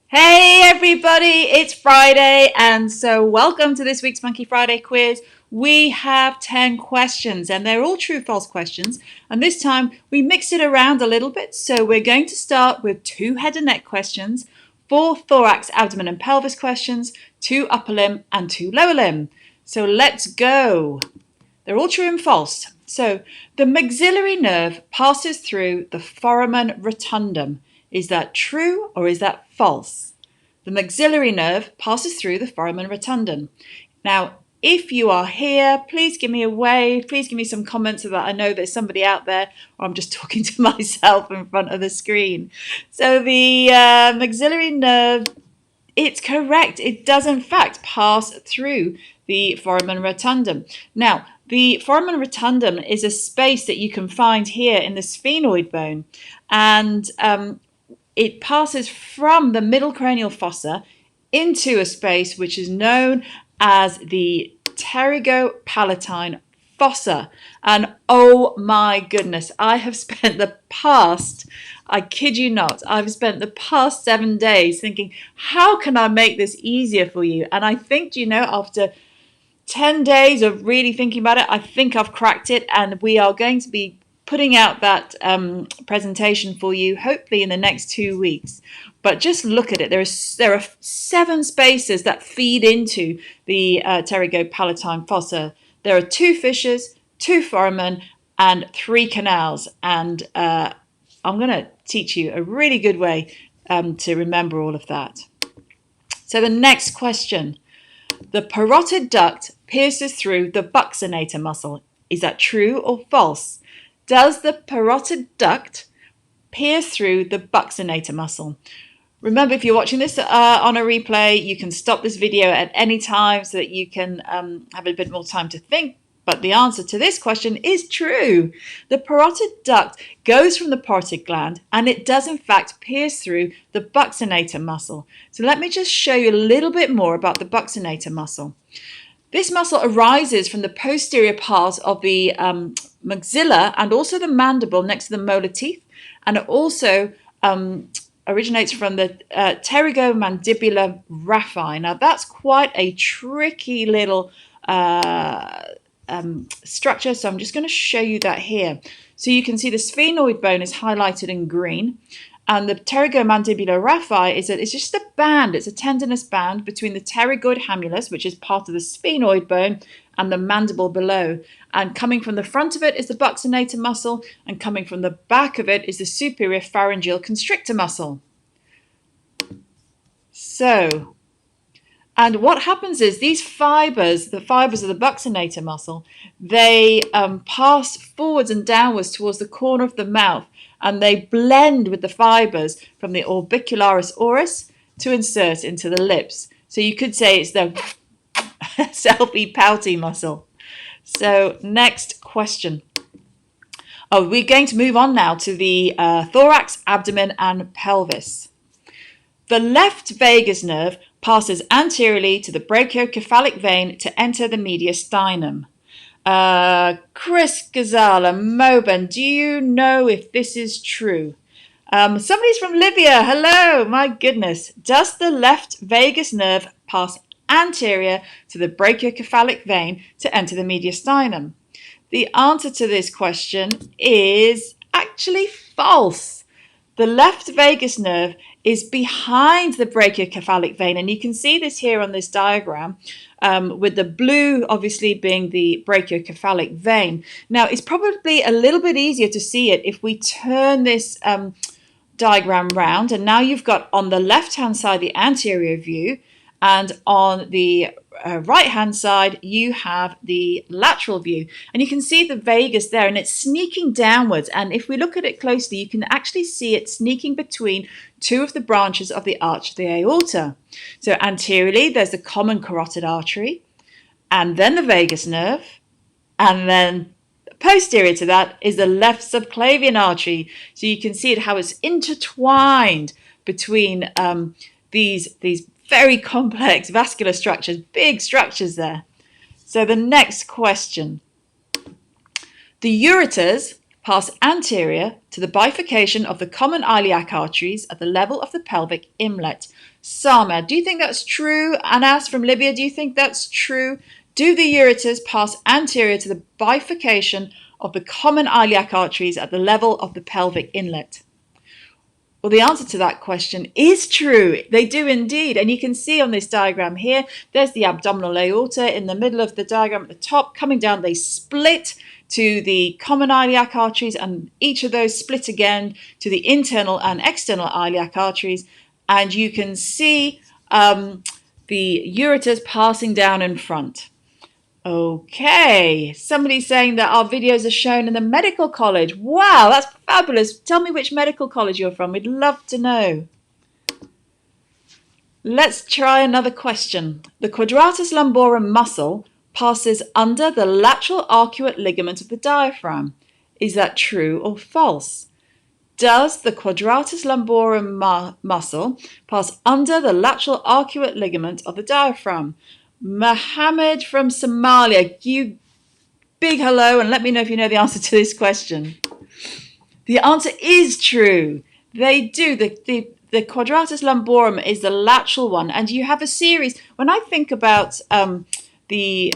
Hey everybody, it's Friday, and so welcome to this week's Monkey Friday quiz. We have 10 questions and they're all true-false questions, and this time we mixed it around a little bit. So we're going to start with 2 head and neck questions, 4 thorax, abdomen and pelvis questions, 2 upper limb and 2 lower limb. So let's go. They're all true and false. So the maxillary nerve passes through the foramen rotundum. Is that true or is that false? The maxillary nerve passes through the foramen rotundum. Now, if you are here, please give me a wave. Please give me some comments so that I know there's somebody out there, or I'm just talking to myself in front of the screen. So the maxillary nerve, it's correct. It does in fact pass through the foramen rotundum. Now, the foramen rotundum is a space that you can find here in the sphenoid bone, and it passes from the middle cranial fossa into a space which is known as the pterygopalatine fossa. And oh my goodness, I have spent the past, I kid you not, I've spent the past 7 days thinking, how can I make this easier for you? And I think, you know, after 10 days of really thinking about it, I think I've cracked it, and we are going to be putting out that presentation for you hopefully in the next 2 weeks. But just look at it. There are 7 spaces that feed into the pterygopalatine fossa. There are 2 fissures, 2 foramen, and 3 canals. And I'm going to teach you a really good way to remember all of that. So the next question. The parotid duct pierces through the buccinator muscle. Is that true or false? Does the parotid duct pierce through the buccinator muscle? Remember, if you're watching this on a replay, you can stop this video at any time so that you can have a bit more time to think. But the answer to this question is true. The parotid duct goes from the parotid gland, and it does in fact pierce through the buccinator muscle. So let me just show you a little bit more about the buccinator muscle. This muscle arises from the posterior part of the maxilla and also the mandible next to the molar teeth, and it also originates from the pterygomandibular raphe. Now that's quite a tricky little structure, so I'm just going to show you that here. So you can see the sphenoid bone is highlighted in green, and the pterygomandibular raphe it's just a band, it's a tendinous band between the pterygoid hamulus, which is part of the sphenoid bone, and the mandible below. And coming from the front of it is the buccinator muscle, and coming from the back of it is the superior pharyngeal constrictor muscle. So, and what happens is these fibers, the fibers of the buccinator muscle, they pass forwards and downwards towards the corner of the mouth, and they blend with the fibers from the orbicularis oris to insert into the lips. So you could say it's the selfie pouty muscle. So next question. Oh, we're going to move on now to the thorax, abdomen, and pelvis. The left vagus nerve passes anteriorly to the brachiocephalic vein to enter the mediastinum. Chris Gazala, Moban, do you know if this is true? Somebody's from Libya. Hello, my goodness. Does the left vagus nerve pass anterior to the brachiocephalic vein to enter the mediastinum? The answer to this question is actually false. The left vagus nerve is behind the brachiocephalic vein, and you can see this here on this diagram, with the blue obviously being the brachiocephalic vein. Now, it's probably a little bit easier to see it if we turn this diagram round, and now you've got on the left-hand side the anterior view, and on the right-hand side you have the lateral view, and you can see the vagus there, and it's sneaking downwards, and if we look at it closely you can actually see it sneaking between 2 of the branches of the arch of the aorta. So anteriorly there's the common carotid artery, and then the vagus nerve, and then posterior to that is the left subclavian artery. So you can see it, how it's intertwined between these very complex vascular structures, big structures there. So the next question. The ureters pass anterior to the bifurcation of the common iliac arteries at the level of the pelvic inlet. Sama, do you think that's true? Anas from Libya, do you think that's true? Do the ureters pass anterior to the bifurcation of the common iliac arteries at the level of the pelvic inlet? Well, the answer to that question is true. They do indeed. And you can see on this diagram here, there's the abdominal aorta in the middle of the diagram at the top. Coming down, they split to the common iliac arteries, and each of those split again to the internal and external iliac arteries. And you can see the ureters passing down in front. Okay, somebody's saying that our videos are shown in the medical college. Wow, that's fabulous. Tell me which medical college you're from. We'd love to know. Let's try another question. The quadratus lumborum muscle passes under the lateral arcuate ligament of the diaphragm. Is that true or false? Does the quadratus lumborum muscle pass under the lateral arcuate ligament of the diaphragm? Mohammed from Somalia, you big hello and let me know if you know the answer to this question. The answer is true. They do. The quadratus lumborum is the lateral one, and you have a series. When I think about the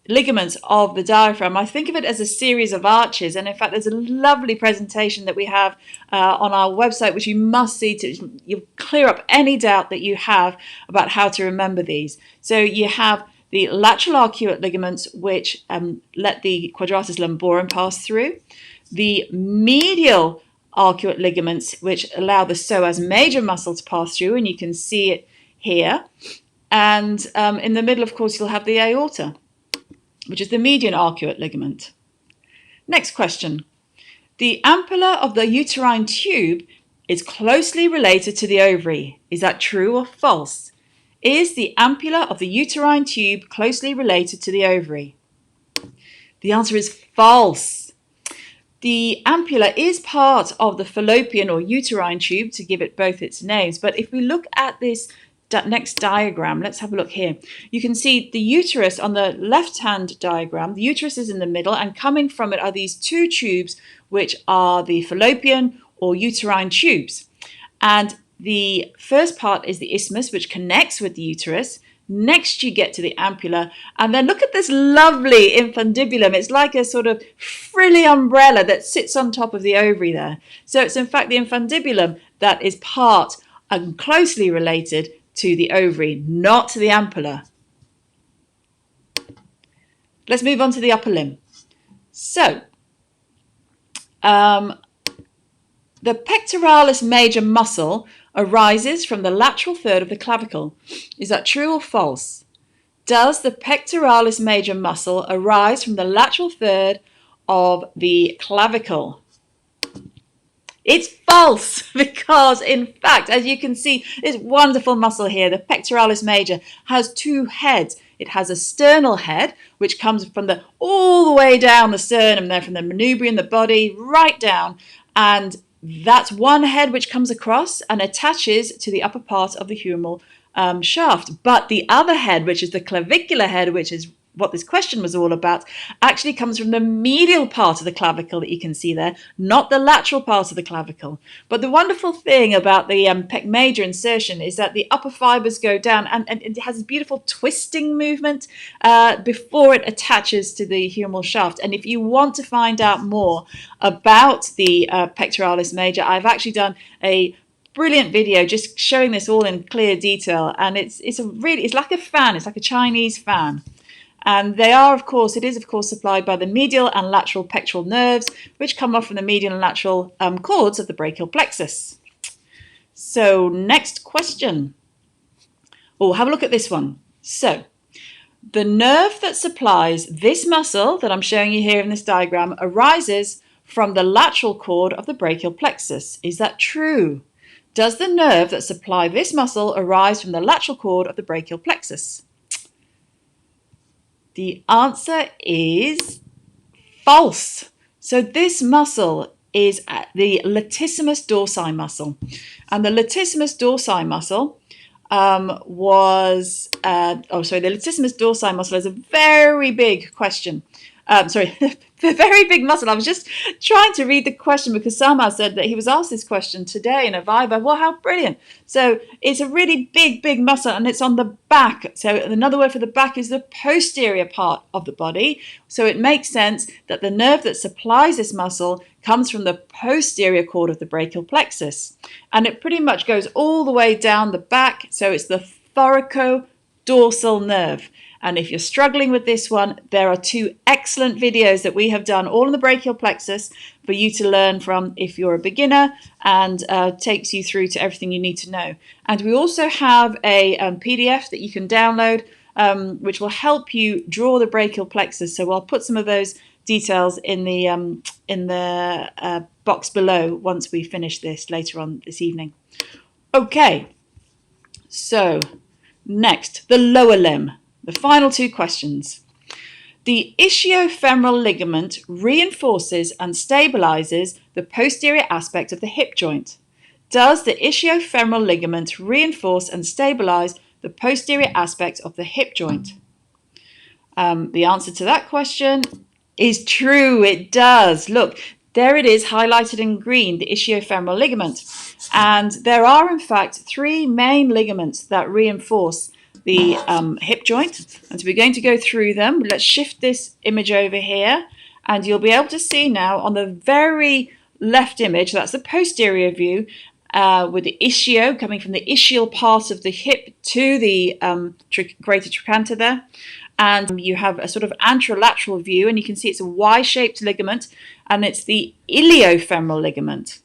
ligaments of the diaphragm, I think of it as a series of arches. And in fact, there's a lovely presentation that we have on our website, which you must see to you clear up any doubt that you have about how to remember these. So you have the lateral arcuate ligaments, which let the quadratus lumborum pass through. The medial arcuate ligaments, which allow the psoas major muscle to pass through, and you can see it here. And in the middle, of course, you'll have the aorta, which is the median arcuate ligament. Next question. The ampulla of the uterine tube is closely related to the ovary. Is that true or false? Is the ampulla of the uterine tube closely related to the ovary? The answer is false. The ampulla is part of the fallopian or uterine tube, to give it both its names. But if we look at this next diagram, let's have a look here. You can see the uterus on the left-hand diagram. The uterus is in the middle, and coming from it are these two tubes, which are the fallopian or uterine tubes. And the first part is the isthmus, which connects with the uterus. Next, you get to the ampulla, and then look at this lovely infundibulum. It's like a sort of frilly umbrella that sits on top of the ovary there. So it's in fact the infundibulum that is part and closely related to the ovary, not to the ampulla. Let's move on to the upper limb. So, the pectoralis major muscle arises from the lateral third of the clavicle. Is that true or false? Does the pectoralis major muscle arise from the lateral third of the clavicle? It's false, because in fact, as you can see, this wonderful muscle here, the pectoralis major, has two heads. It has a sternal head, which comes from all the way down the sternum there, from the manubrium, the body, right down. And that's one head which comes across and attaches to the upper part of the humeral shaft. But the other head, which is the clavicular head, which is what this question was all about, actually comes from the medial part of the clavicle that you can see there, not the lateral part of the clavicle. But the wonderful thing about the pec major insertion is that the upper fibers go down, and it has a beautiful twisting movement before it attaches to the humeral shaft. And if you want to find out more about the pectoralis major, I've actually done a brilliant video just showing this all in clear detail, and it's like a fan. It's like a Chinese fan. And it is of course supplied by the medial and lateral pectoral nerves, which come off from the medial and lateral cords of the brachial plexus. So next question. Oh, have a look at this one. So the nerve that supplies this muscle that I'm showing you here in this diagram arises from the lateral cord of the brachial plexus. Is that true? Does the nerve that supplies this muscle arise from the lateral cord of the brachial plexus? The answer is false. So this muscle is the latissimus dorsi muscle. And the latissimus dorsi muscle the latissimus dorsi muscle is a very big question. a very big muscle. I was just trying to read the question because Sama said that he was asked this question today in a Viva. Well, how brilliant. So it's a really big muscle and it's on the back. So another word for the back is the posterior part of the body. So it makes sense that the nerve that supplies this muscle comes from the posterior cord of the brachial plexus. And it pretty much goes all the way down the back. So it's the thoracodorsal nerve. And if you're struggling with this one, there are 2 excellent videos that we have done all in the brachial plexus for you to learn from if you're a beginner, and takes you through to everything you need to know. And we also have a PDF that you can download, which will help you draw the brachial plexus. So I'll put some of those details in the box below once we finish this later on this evening. Okay, so next, the lower limb. The final 2 questions. The ischiofemoral ligament reinforces and stabilizes the posterior aspect of the hip joint. Does the ischiofemoral ligament reinforce and stabilize the posterior aspect of the hip joint? The answer to that question is true, it does. Look, there it is highlighted in green, the ischiofemoral ligament. And there are in fact 3 main ligaments that reinforce the hip joint, and so we're going to go through them. Let's shift this image over here, and you'll be able to see now on the very left image, that's the posterior view, with the ischio coming from the ischial part of the hip to the greater trochanter there. And you have a sort of anterolateral view, and you can see it's a Y-shaped ligament, and it's the iliofemoral ligament.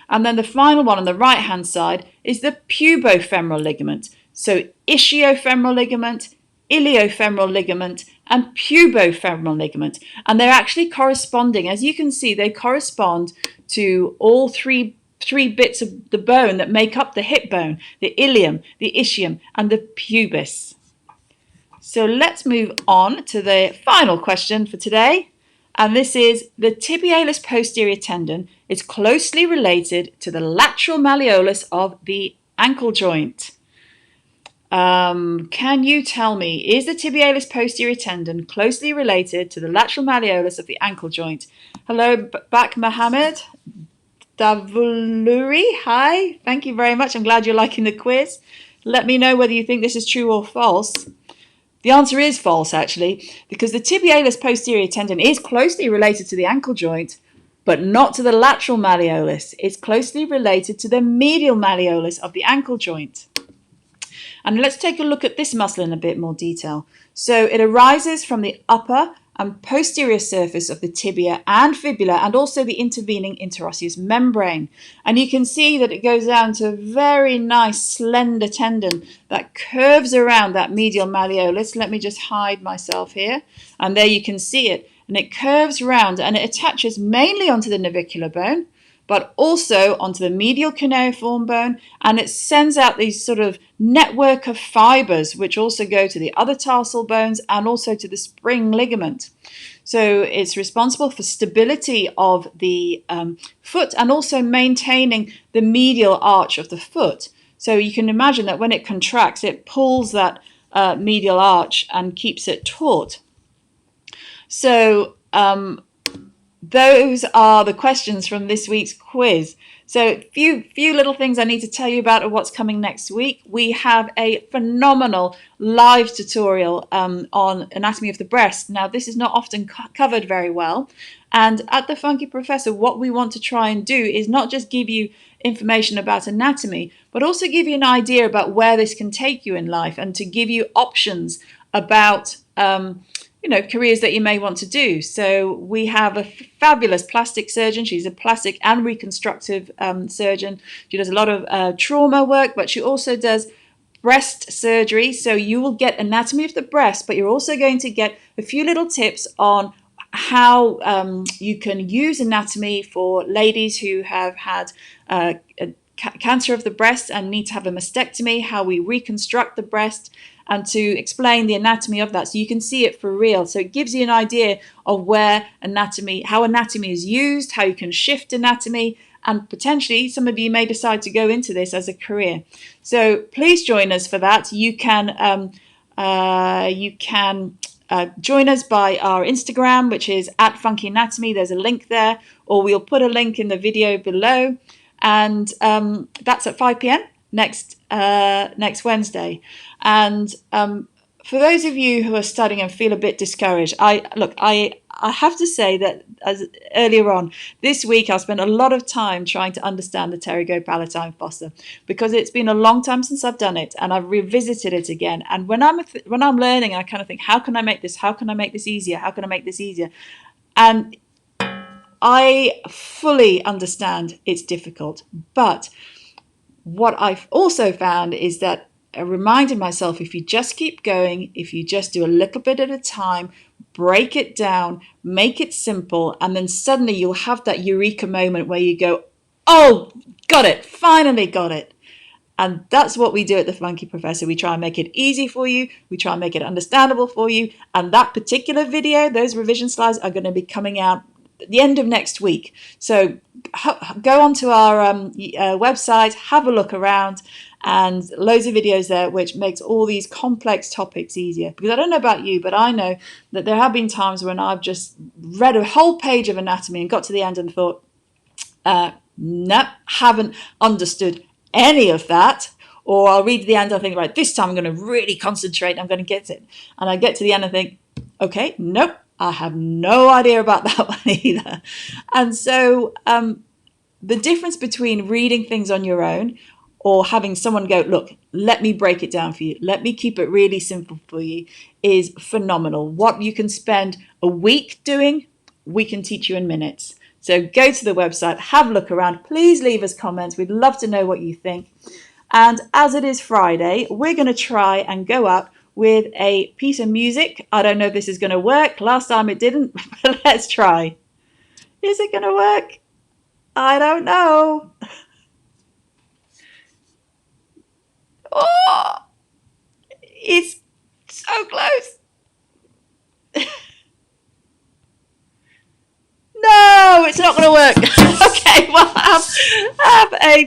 And then the final one on the right-hand side is the pubofemoral ligament. So ischiofemoral ligament, iliofemoral ligament, and pubofemoral ligament. And they're actually corresponding. As you can see, they correspond to all three bits of the bone that make up the hip bone, the ilium, the ischium, and the pubis. So let's move on to the final question for today. And this is, the tibialis posterior tendon is closely related to the lateral malleolus of the ankle joint. Can you tell me, is the tibialis posterior tendon closely related to the lateral malleolus of the ankle joint? Hello back, Mohammed Davuluri. Hi, thank you very much. I'm glad you're liking the quiz. Let me know whether you think this is true or false. The answer is false, actually, because the tibialis posterior tendon is closely related to the ankle joint, but not to the lateral malleolus. It's closely related to the medial malleolus of the ankle joint. And let's take a look at this muscle in a bit more detail. So it arises from the upper and posterior surface of the tibia and fibula, and also the intervening interosseous membrane. And you can see that it goes down to a very nice slender tendon that curves around that medial malleolus. Let me just hide myself here. And there you can see it. And it curves around and it attaches mainly onto the navicular bone, but also onto the medial cuneiform bone, and it sends out these sort of network of fibers which also go to the other tarsal bones and also to the spring ligament. So it's responsible for stability of the foot and also maintaining the medial arch of the foot. So you can imagine that when it contracts, it pulls that medial arch and keeps it taut. So those are the questions from this week's quiz. So few little things I need to tell you about what's coming next week. We have a phenomenal live tutorial on anatomy of the breast. Now, this is not often covered very well. And at the Funky Professor, what we want to try and do is not just give you information about anatomy, but also give you an idea about where this can take you in life and to give you options about careers that you may want to do. So we have a fabulous plastic surgeon. She's a plastic and reconstructive surgeon. She does a lot of trauma work, but she also does breast surgery. So you will get anatomy of the breast, but you're also going to get a few little tips on how you can use anatomy for ladies who have had cancer of the breast and need to have a mastectomy, how we reconstruct the breast, and to explain the anatomy of that so you can see it for real. So it gives you an idea of how anatomy is used, how you can shift anatomy, and potentially some of you may decide to go into this as a career. So please join us for that. You can join us by our Instagram, which is @FunkyAnatomy. There's a link there, or we'll put a link in the video below. And that's at 5 p.m. next Wednesday. And for those of you who are studying and feel a bit discouraged, I have to say that as earlier on this week, I spent a lot of time trying to understand the pterygopalatine fossa, because it's been a long time since I've done it, and I've revisited it again. And when I'm learning, I kind of think, how can I make this? How can I make this easier? How can I make this easier? And I fully understand it's difficult, but what I've also found is that I reminded myself, if you just keep going, if you just do a little bit at a time, break it down, make it simple, and then suddenly you'll have that eureka moment where you go, oh, got it, finally got it. And that's what we do at the Funky Professor. We try and make it easy for you. We try and make it understandable for you. And that particular video, those revision slides, are going to be coming out at the end of next week. So go onto our website, have a look around, and loads of videos there which makes all these complex topics easier. Because I don't know about you, but I know that there have been times when I've just read a whole page of anatomy and got to the end and thought, no, haven't understood any of that. Or I'll read to the end and I think, right, this time I'm going to really concentrate, I'm going to get it. And I get to the end and think, okay, nope, I have no idea about that one either. And so the difference between reading things on your own or having someone go, look, let me break it down for you, let me keep it really simple for you, is phenomenal. What you can spend a week doing, we can teach you in minutes. So go to the website, have a look around. Please leave us comments. We'd love to know what you think. And as it is Friday, we're going to try and go up with a piece of music. I don't know if this is going to work. Last time it didn't, but let's try. Is it going to work? I don't know. Oh, it's so close. No, it's not going to work. Okay, well, have a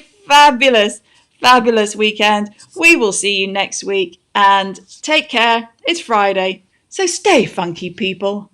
fabulous weekend. We will see you next week, and take care. It's Friday, so stay funky, people.